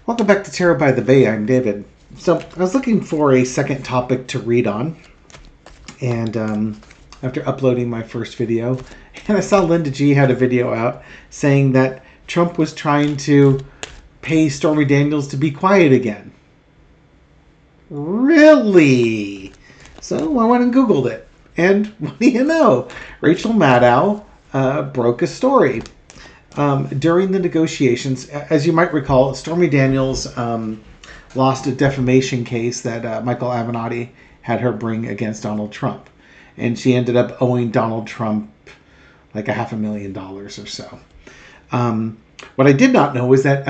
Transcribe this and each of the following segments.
Welcome back to Tarot by the Bay. I'm David. So I was looking for a second topic to read on, and after uploading my first video, and I saw Linda G had a video out saying that Trump was trying to pay Stormy Daniels to be quiet again. Really? So I went and Googled it, and what do you know? Rachel Maddow broke a story. During the negotiations, as you might recall, Stormy Daniels lost a defamation case that Michael Avenatti had her bring against Donald Trump. And she ended up owing Donald Trump like $500,000 or so. What I did not know was that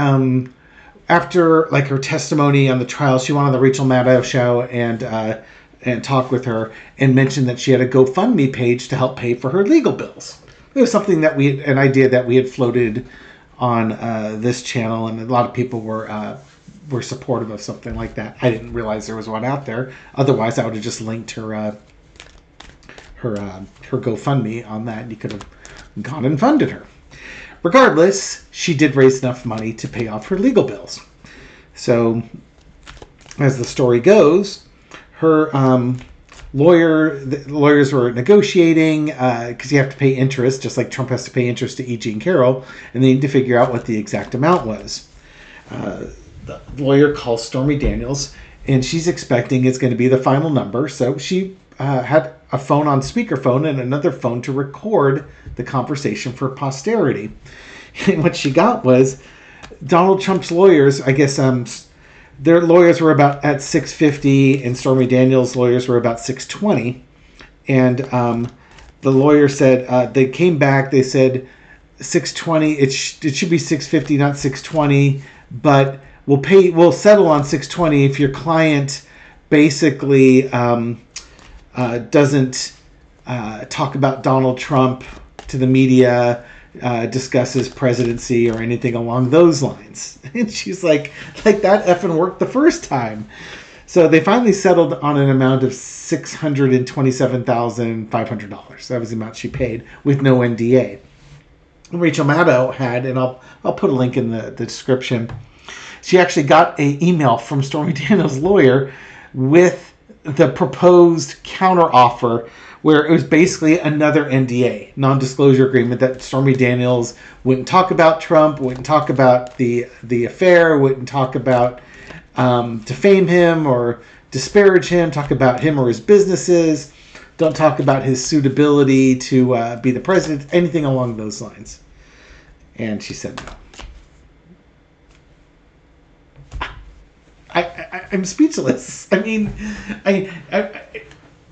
after like her testimony on the trial, she went on the Rachel Maddow show and talked with her and mentioned that she had a GoFundMe page to help pay for her legal bills. It was something that an idea that we had floated on this channel, and a lot of people were supportive of something like that. I didn't realize there was one out there. Otherwise, I would have just linked her GoFundMe on that, and you could have gone and funded her. Regardless, she did raise enough money to pay off her legal bills. So, as the story goes, her lawyers were negotiating because you have to pay interest, just like Trump has to pay interest to E. Jean Carroll, and they need to figure out what the exact amount was. The lawyer calls Stormy Daniels, and she's expecting it's going to be the final number, so she had a phone on speakerphone and another phone to record the conversation for posterity. And what she got was Donald Trump's lawyers, I guess their lawyers were about at $650, and Stormy Daniels' lawyers were about $620. And the lawyer said they came back. They said $620. It should be $650, not $620. But we'll settle on $620 if your client basically doesn't talk about Donald Trump to the media, discuss his presidency or anything along those lines. And she's like that effing worked the first time. So they finally settled on an amount of $627,500. That was the amount she paid with no NDA. Rachel Maddow had, and I'll put a link in the description, she actually got an email from Stormy Daniels' lawyer with the proposed counteroffer, where it was basically another NDA, non-disclosure agreement, that Stormy Daniels wouldn't talk about Trump, wouldn't talk about the affair, wouldn't talk about defame him or disparage him, talk about him or his businesses, don't talk about his suitability to be the president, anything along those lines. And she said no. I'm speechless. I mean,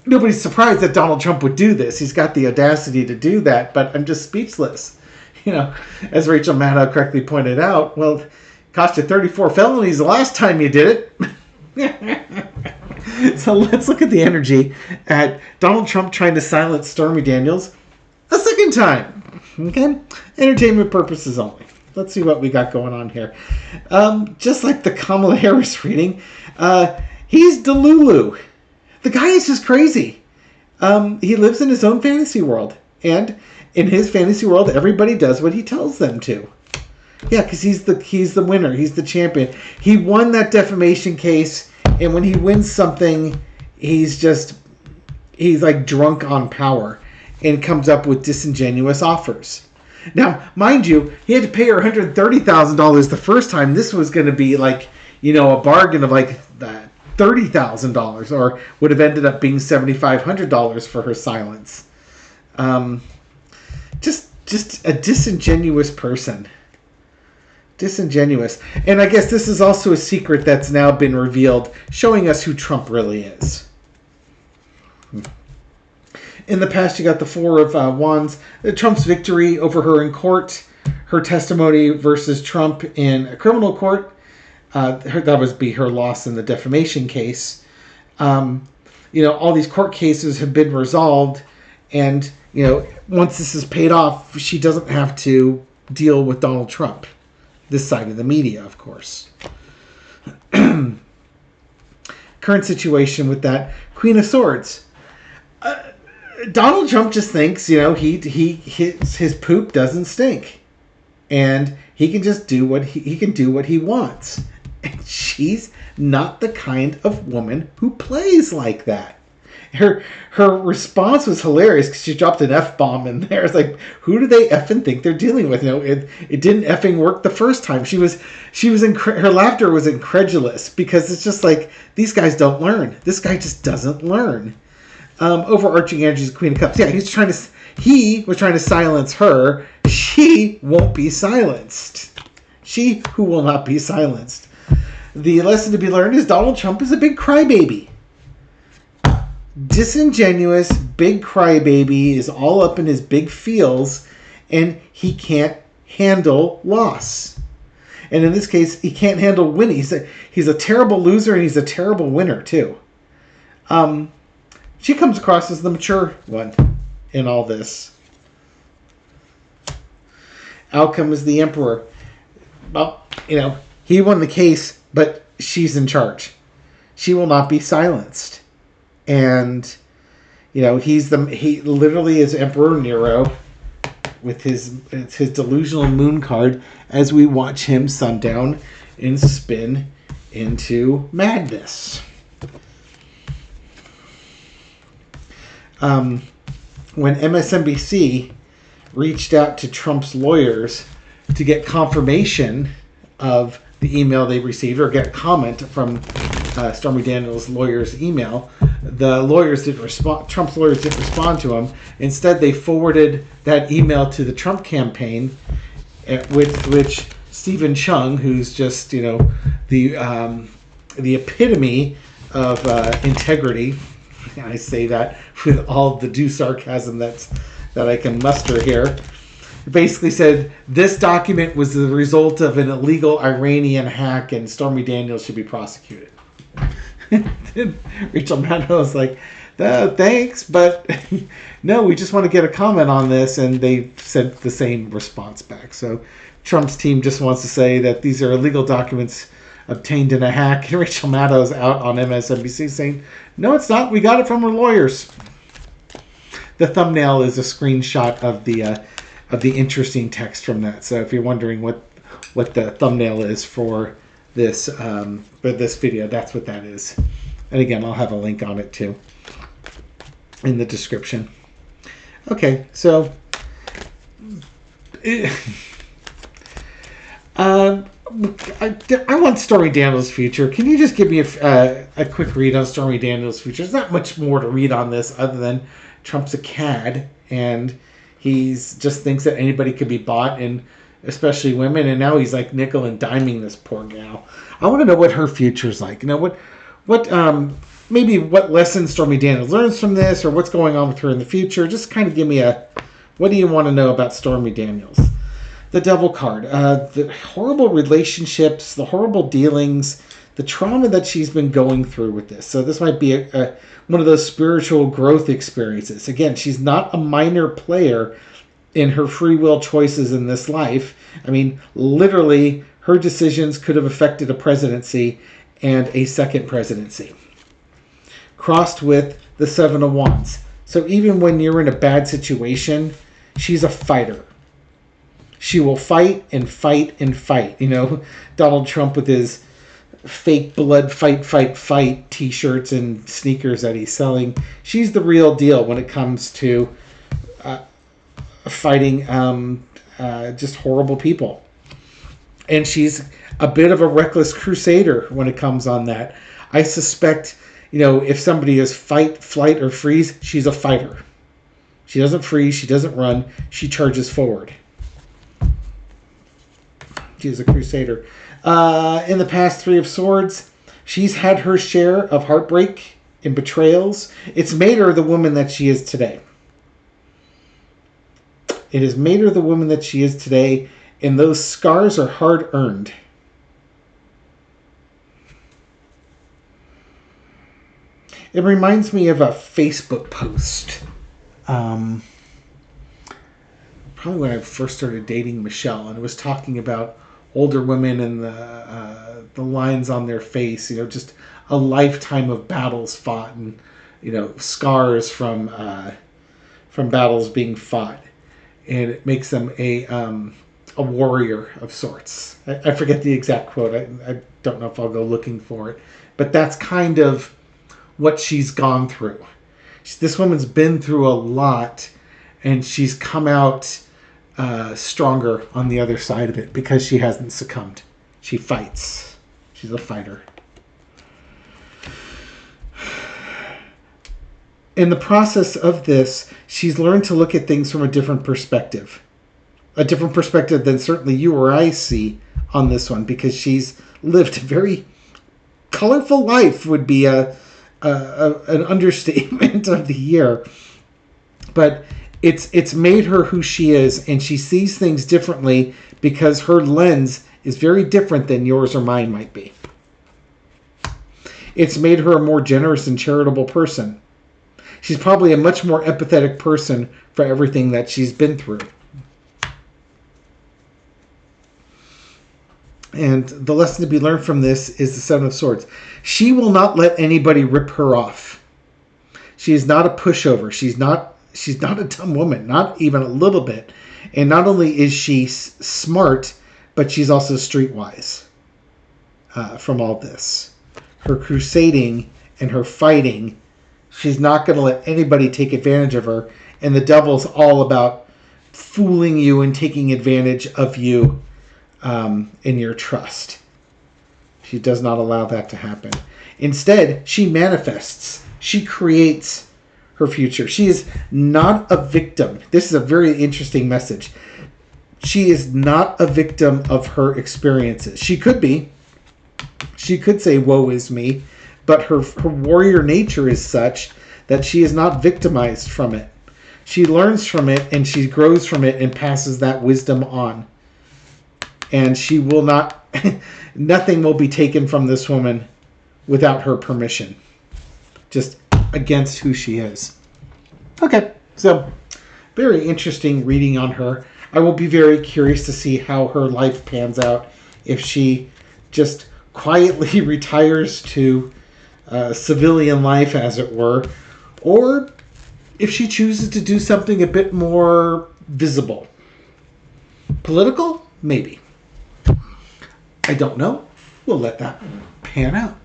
nobody's surprised that Donald Trump would do this. He's got the audacity to do that, but I'm just speechless. You know, as Rachel Maddow correctly pointed out, well, it cost you 34 felonies the last time you did it. So let's look at the energy at Donald Trump trying to silence Stormy Daniels a second time. Okay? Entertainment purposes only. Let's see what we got going on here. Just like the Kamala Harris reading, he's Delulu. The guy is just crazy. He lives in his own fantasy world. And in his fantasy world, everybody does what he tells them to. Yeah, because he's the winner. He's the champion. He won that defamation case. And when he wins something, he's like drunk on power and comes up with disingenuous offers. Now, mind you, he had to pay her $130,000 the first time. This was going to be like, a bargain of like $30,000, or would have ended up being $7,500 for her silence. Just a disingenuous person. Disingenuous. And I guess this is also a secret that's now been revealed, showing us who Trump really is. In the past, you got the Four of Wands. Trump's victory over her in court. Her testimony versus Trump in a criminal court. That would be her loss in the defamation case. All these court cases have been resolved. And, once this is paid off, she doesn't have to deal with Donald Trump. This side of the media, of course. Current situation with that. Queen of Swords. Donald Trump just thinks, his poop doesn't stink, and he can just do what he wants. And she's not the kind of woman who plays like that. Her response was hilarious because she dropped an F-bomb in there. It's like, who do they effing think they're dealing with? It didn't effing work the first time. Her laughter was incredulous because it's just like, these guys don't learn. This guy just doesn't learn. Overarching energy, Queen of Cups. Yeah, he was trying to silence her. She won't be silenced. She who will not be silenced. The lesson to be learned is Donald Trump is a big crybaby. Disingenuous, big crybaby, is all up in his big feels, and he can't handle loss. And in this case, he can't handle winning. He's a terrible loser, and he's a terrible winner, too. She comes across as the mature one in all this. Outcome is the emperor. Well, he won the case, but she's in charge. She will not be silenced. And, he literally is Emperor Nero with his delusional moon card as we watch him sundown and spin into madness. When MSNBC reached out to Trump's lawyers to get confirmation of the email they received or get comment from Stormy Daniels' lawyer's email, the lawyers didn't respond. Trump's lawyers didn't respond to him. Instead, they forwarded that email to the Trump campaign, with which Stephen Chung, who's just the epitome of integrity. I say that with all the due sarcasm that I can muster here. Basically said this document was the result of an illegal Iranian hack, and Stormy Daniels should be prosecuted. Rachel Maddow was like, thanks, but no, we just want to get a comment on this, and they sent the same response back. So Trump's team just wants to say that these are illegal documents obtained in a hack. And Rachel Maddow's out on MSNBC saying, no, it's not. We got it from our lawyers. The thumbnail is a screenshot of the interesting text from that. So if you're wondering what the thumbnail is for this video, that's what that is. And again, I'll have a link on it too in the description. Okay, so I want Stormy Daniels' future. Can you just give me a quick read on Stormy Daniels' future? There's not much more to read on this other than Trump's a cad, and he's just thinks that anybody could be bought, and especially women, and now he's like nickel and diming this poor gal. I want to know what her future's like. Maybe what lessons Stormy Daniels learns from this, or what's going on with her in the future. Just kind of give me what do you want to know about Stormy Daniels? The devil card, the horrible relationships, the horrible dealings, the trauma that she's been going through with this. So this might be one of those spiritual growth experiences. Again, she's not a minor player in her free will choices in this life. I mean, literally, her decisions could have affected a presidency and a second presidency. Crossed with the Seven of Wands. So even when you're in a bad situation, she's a fighter. She will fight and fight and fight. Donald Trump with his fake blood fight t-shirts and sneakers that he's selling. She's the real deal when it comes to fighting just horrible people. And she's a bit of a reckless crusader when it comes on that. I suspect, if somebody is fight, flight, or freeze, she's a fighter. She doesn't freeze, she doesn't run, she charges forward. She's a crusader. In the past, Three of Swords, she's had her share of heartbreak and betrayals. It's made her the woman that she is today. It has made her the woman that she is today, and those scars are hard-earned. It reminds me of a Facebook post. Probably when I first started dating Michelle, and it was talking about older women and the lines on their face, just a lifetime of battles fought, and scars from battles being fought, and it makes them a a warrior of sorts. I forget the exact quote. I don't know if I'll go looking for it. But that's kind of what she's gone through. This woman's been through a lot, and she's come out stronger on the other side of it because she hasn't succumbed. She fights. She's a fighter. In the process of this, she's learned to look at things from a different perspective. A different perspective than certainly you or I see on this one, because she's lived a very colorful life, would be an understatement of the year. But it's made her who she is, and she sees things differently because her lens is very different than yours or mine might be. It's made her a more generous and charitable person. She's probably a much more empathetic person for everything that she's been through. And the lesson to be learned from this is the Seven of Swords. She will not let anybody rip her off. She is not a pushover. She's not a dumb woman, not even a little bit. And not only is she smart, but she's also streetwise from all this. Her crusading and her fighting, she's not going to let anybody take advantage of her. And the devil's all about fooling you and taking advantage of you in your trust. She does not allow that to happen. Instead, she manifests. She creates her future. She is not a victim. This is a very interesting message. She is not a victim of her experiences. She could be. She could say, woe is me. But her warrior nature is such that she is not victimized from it. She learns from it, and she grows from it and passes that wisdom on. And she will not, nothing will be taken from this woman without her permission. Just against who she is. Okay, so very interesting reading on her. I will be very curious to see how her life pans out. If she just quietly retires to civilian life, as it were, or if she chooses to do something a bit more visible. Political? Maybe. I don't know. We'll let that pan out.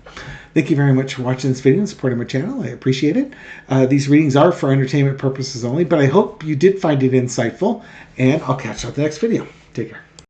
Thank you very much for watching this video and supporting my channel. I appreciate it. These readings are for entertainment purposes only, but I hope you did find it insightful, and I'll catch you on the next video. Take care.